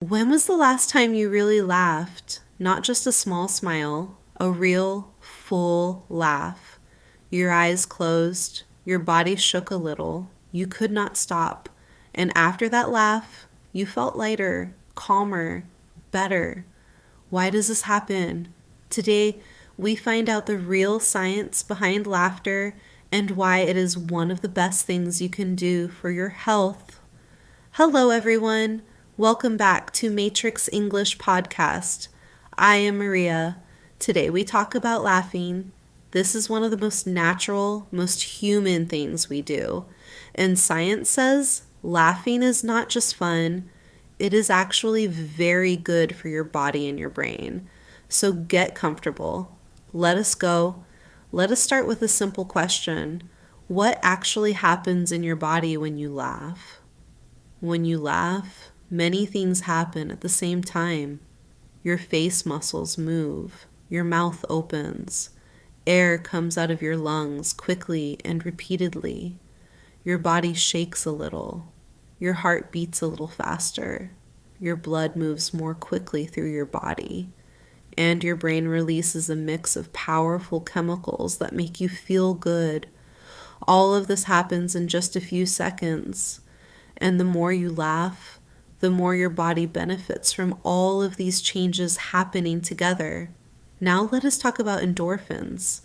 When was the last time you really laughed? Not just a small smile, a real, full laugh. Your eyes closed, your body shook a little, you could not stop. And after that laugh, you felt lighter, calmer, better. Why does this happen? Today, we find out the real science behind laughter and why it is one of the best things you can do for your health. Hello, everyone. Welcome back to Matrix English Podcast. I am Maria. Today we talk about laughing. This is one of the most natural, most human things we do. And science says laughing is not just fun, it is actually very good for your body and your brain. So get comfortable. Let us go. Let us start with a simple question. What actually happens in your body when you laugh? When you laugh, many things happen at the same time. Your face muscles move, your mouth opens, air comes out of your lungs quickly and repeatedly. Your body shakes a little, your heart beats a little faster, your blood moves more quickly through your body, and your brain releases a mix of powerful chemicals that make you feel good. All of this happens in just a few seconds. And the more you laugh, the more your body benefits from all of these changes happening together. Now let us talk about endorphins,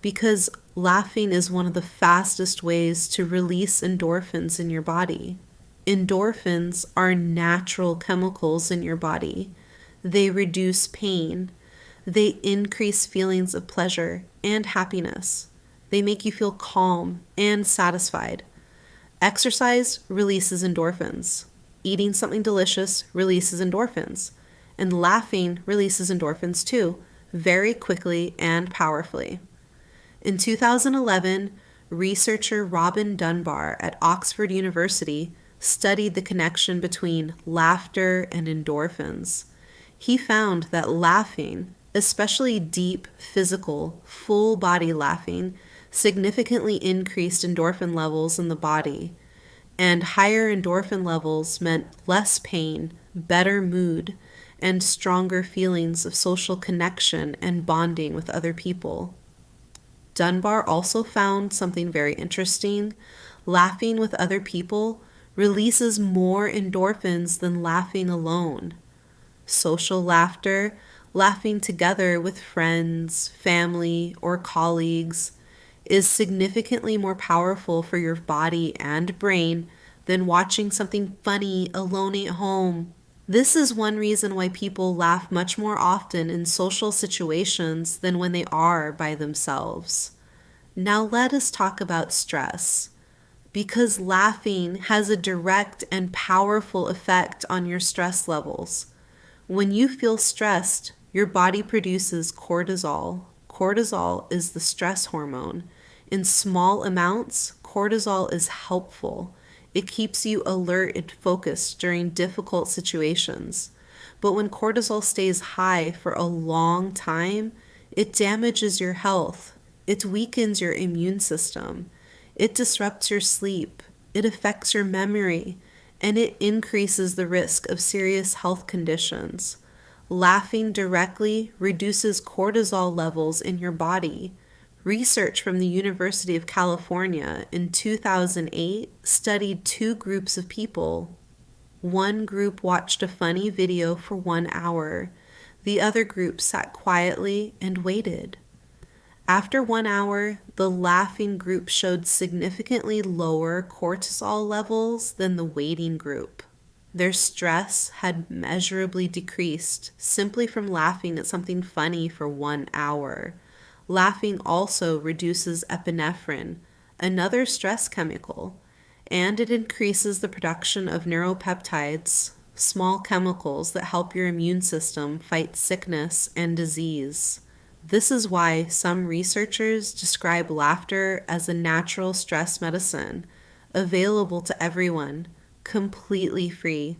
because laughing is one of the fastest ways to release endorphins in your body. Endorphins are natural chemicals in your body. They reduce pain. They increase feelings of pleasure and happiness. They make you feel calm and satisfied. Exercise releases endorphins. Eating something delicious releases endorphins. And laughing releases endorphins too, very quickly and powerfully. In 2011, researcher Robin Dunbar at Oxford University studied the connection between laughter and endorphins. He found that laughing, especially deep, physical, full body laughing, significantly increased endorphin levels in the body, and higher endorphin levels meant less pain, better mood, and stronger feelings of social connection and bonding with other people. Dunbar also found something very interesting. Laughing with other people releases more endorphins than laughing alone. Social laughter, laughing together with friends, family, or colleagues, is significantly more powerful for your body and brain than watching something funny alone at home. This is one reason why people laugh much more often in social situations than when they are by themselves. Now let us talk about stress, because laughing has a direct and powerful effect on your stress levels. When you feel stressed, your body produces cortisol. Cortisol is the stress hormone. In small amounts, cortisol is helpful. It keeps you alert and focused during difficult situations. But when cortisol stays high for a long time, it damages your health. It weakens your immune system. It disrupts your sleep. It affects your memory. And it increases the risk of serious health conditions. Laughing directly reduces cortisol levels in your body. Research from the University of California in 2008 studied two groups of people. One group watched a funny video for 1 hour. The other group sat quietly and waited. After 1 hour, the laughing group showed significantly lower cortisol levels than the waiting group. Their stress had measurably decreased simply from laughing at something funny for 1 hour. Laughing also reduces epinephrine, another stress chemical, and it increases the production of neuropeptides, small chemicals that help your immune system fight sickness and disease. This is why some researchers describe laughter as a natural stress medicine, available to everyone, completely free.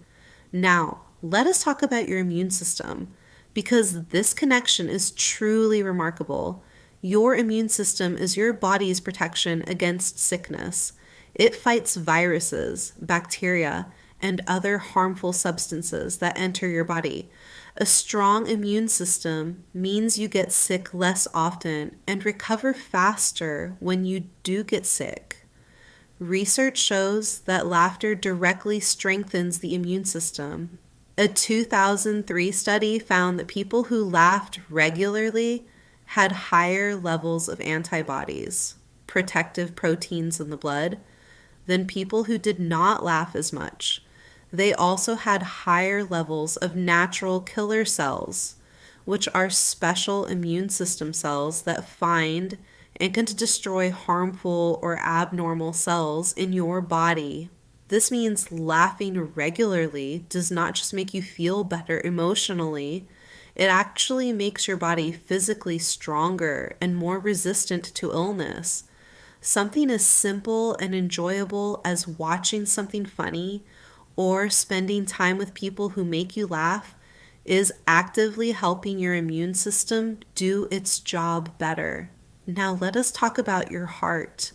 Now, let us talk about your immune system, because this connection is truly remarkable. Your immune system is your body's protection against sickness. It fights viruses, bacteria, and other harmful substances that enter your body. A strong immune system means you get sick less often and recover faster when you do get sick. Research shows that laughter directly strengthens the immune system. A 2003 study found that people who laughed regularly had higher levels of antibodies, protective proteins in the blood, than people who did not laugh as much. They also had higher levels of natural killer cells, which are special immune system cells that find and can destroy harmful or abnormal cells in your body. This means laughing regularly does not just make you feel better emotionally, it actually makes your body physically stronger and more resistant to illness. Something as simple and enjoyable as watching something funny or spending time with people who make you laugh is actively helping your immune system do its job better. Now, let us talk about your heart,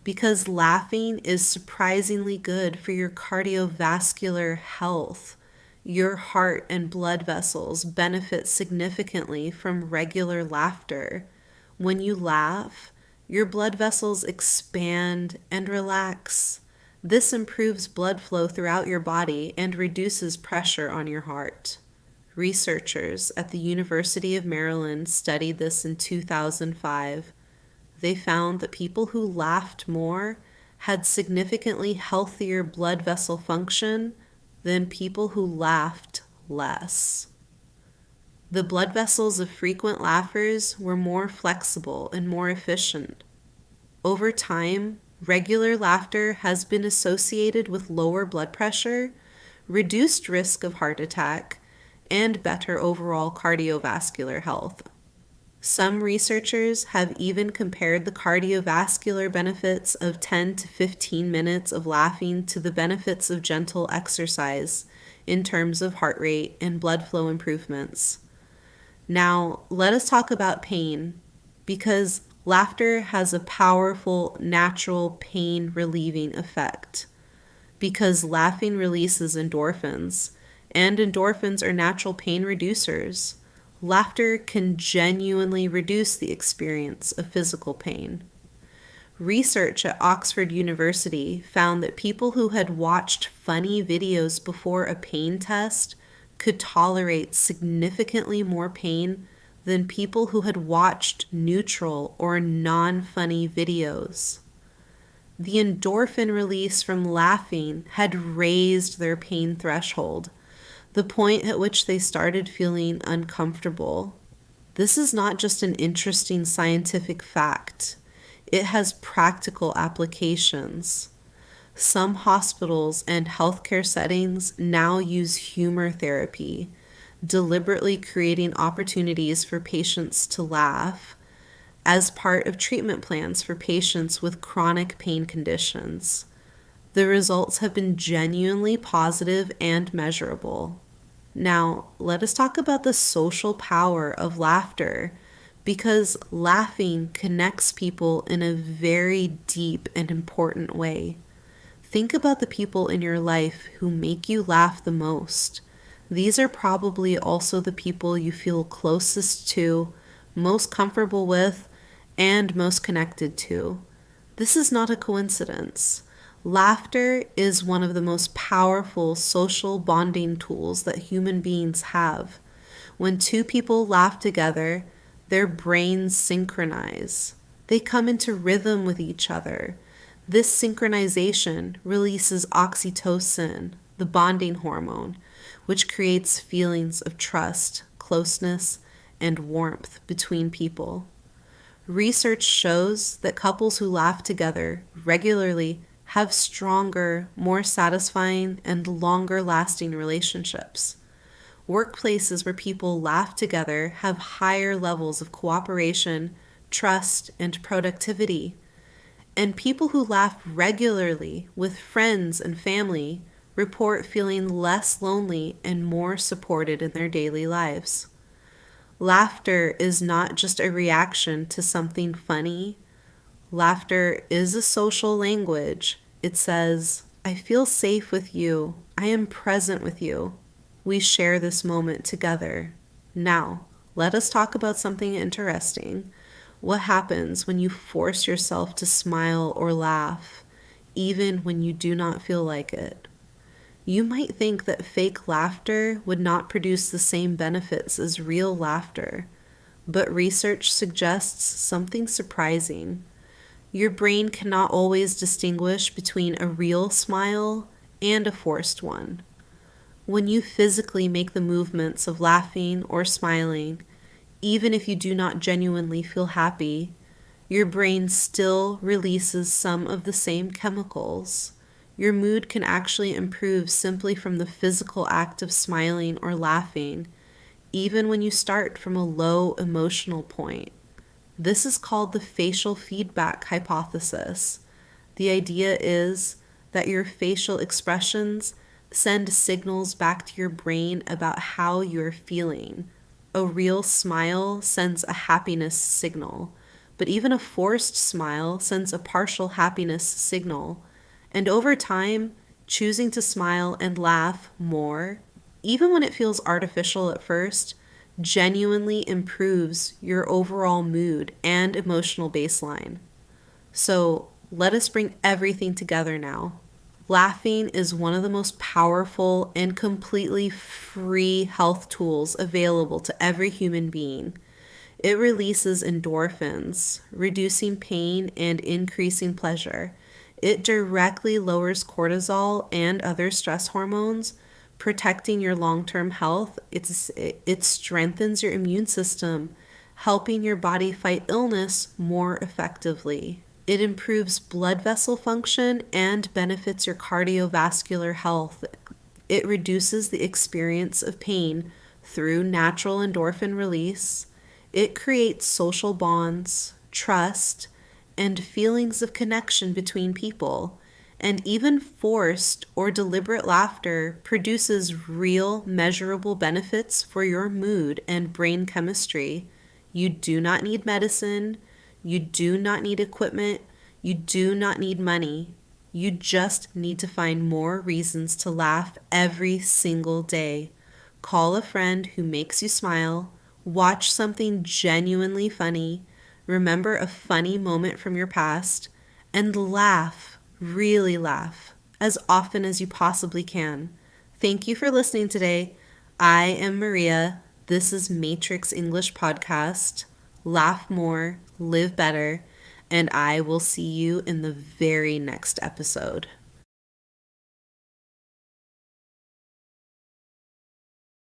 because laughing is surprisingly good for your cardiovascular health. Your heart and blood vessels benefit significantly from regular laughter. When you laugh, your blood vessels expand and relax. This improves blood flow throughout your body and reduces pressure on your heart. Researchers at the University of Maryland studied this in 2005. They found that people who laughed more had significantly healthier blood vessel function than people who laughed less. The blood vessels of frequent laughers were more flexible and more efficient. Over time, regular laughter has been associated with lower blood pressure, reduced risk of heart attack, and better overall cardiovascular health. Some researchers have even compared the cardiovascular benefits of 10 to 15 minutes of laughing to the benefits of gentle exercise in terms of heart rate and blood flow improvements. Now, let us talk about pain, because laughter has a powerful natural pain relieving effect. Because laughing releases endorphins, and endorphins are natural pain reducers. Laughter can genuinely reduce the experience of physical pain. Research at Oxford University found that people who had watched funny videos before a pain test could tolerate significantly more pain than people who had watched neutral or non-funny videos. The endorphin release from laughing had raised their pain threshold, the point at which they started feeling uncomfortable. This is not just an interesting scientific fact. It has practical applications. Some hospitals and healthcare settings now use humor therapy, deliberately creating opportunities for patients to laugh as part of treatment plans for patients with chronic pain conditions. The results have been genuinely positive and measurable. Now, let us talk about the social power of laughter, because laughing connects people in a very deep and important way. Think about the people in your life who make you laugh the most. These are probably also the people you feel closest to, most comfortable with, and most connected to. This is not a coincidence. Laughter is one of the most powerful social bonding tools that human beings have. When two people laugh together, their brains synchronize. They come into rhythm with each other. This synchronization releases oxytocin, the bonding hormone, which creates feelings of trust, closeness, and warmth between people. Research shows that couples who laugh together regularly have stronger, more satisfying, and longer-lasting relationships. Workplaces where people laugh together have higher levels of cooperation, trust, and productivity. And people who laugh regularly with friends and family report feeling less lonely and more supported in their daily lives. Laughter is not just a reaction to something funny. Laughter is a social language. It says, I feel safe with you. I am present with you. We share this moment together. Now, let us talk about something interesting. What happens when you force yourself to smile or laugh, even when you do not feel like it? You might think that fake laughter would not produce the same benefits as real laughter, but research suggests something surprising. Your brain cannot always distinguish between a real smile and a forced one. When you physically make the movements of laughing or smiling, even if you do not genuinely feel happy, your brain still releases some of the same chemicals. Your mood can actually improve simply from the physical act of smiling or laughing, even when you start from a low emotional point. This is called the facial feedback hypothesis. The idea is that your facial expressions send signals back to your brain about how you're feeling. A real smile sends a happiness signal, but even a forced smile sends a partial happiness signal. And over time, choosing to smile and laugh more, even when it feels artificial at first, genuinely improves your overall mood and emotional baseline. So let us bring everything together now. Laughing is one of the most powerful and completely free health tools available to every human being. It releases endorphins, reducing pain and increasing pleasure. It directly lowers cortisol and other stress hormones, protecting your long-term health. It strengthens your immune system, helping your body fight illness more effectively. It improves blood vessel function and benefits your cardiovascular health. It reduces the experience of pain through natural endorphin release. It creates social bonds, trust, and feelings of connection between people. And even forced or deliberate laughter produces real, measurable benefits for your mood and brain chemistry. You do not need medicine. You do not need equipment. You do not need money. You just need to find more reasons to laugh every single day. Call a friend who makes you smile. Watch something genuinely funny. Remember a funny moment from your past. And laugh, really laugh, as often as you possibly can. Thank you for listening today. I am Maria. This is Matrix English Podcast. Laugh more, live better, and I will see you in the very next episode.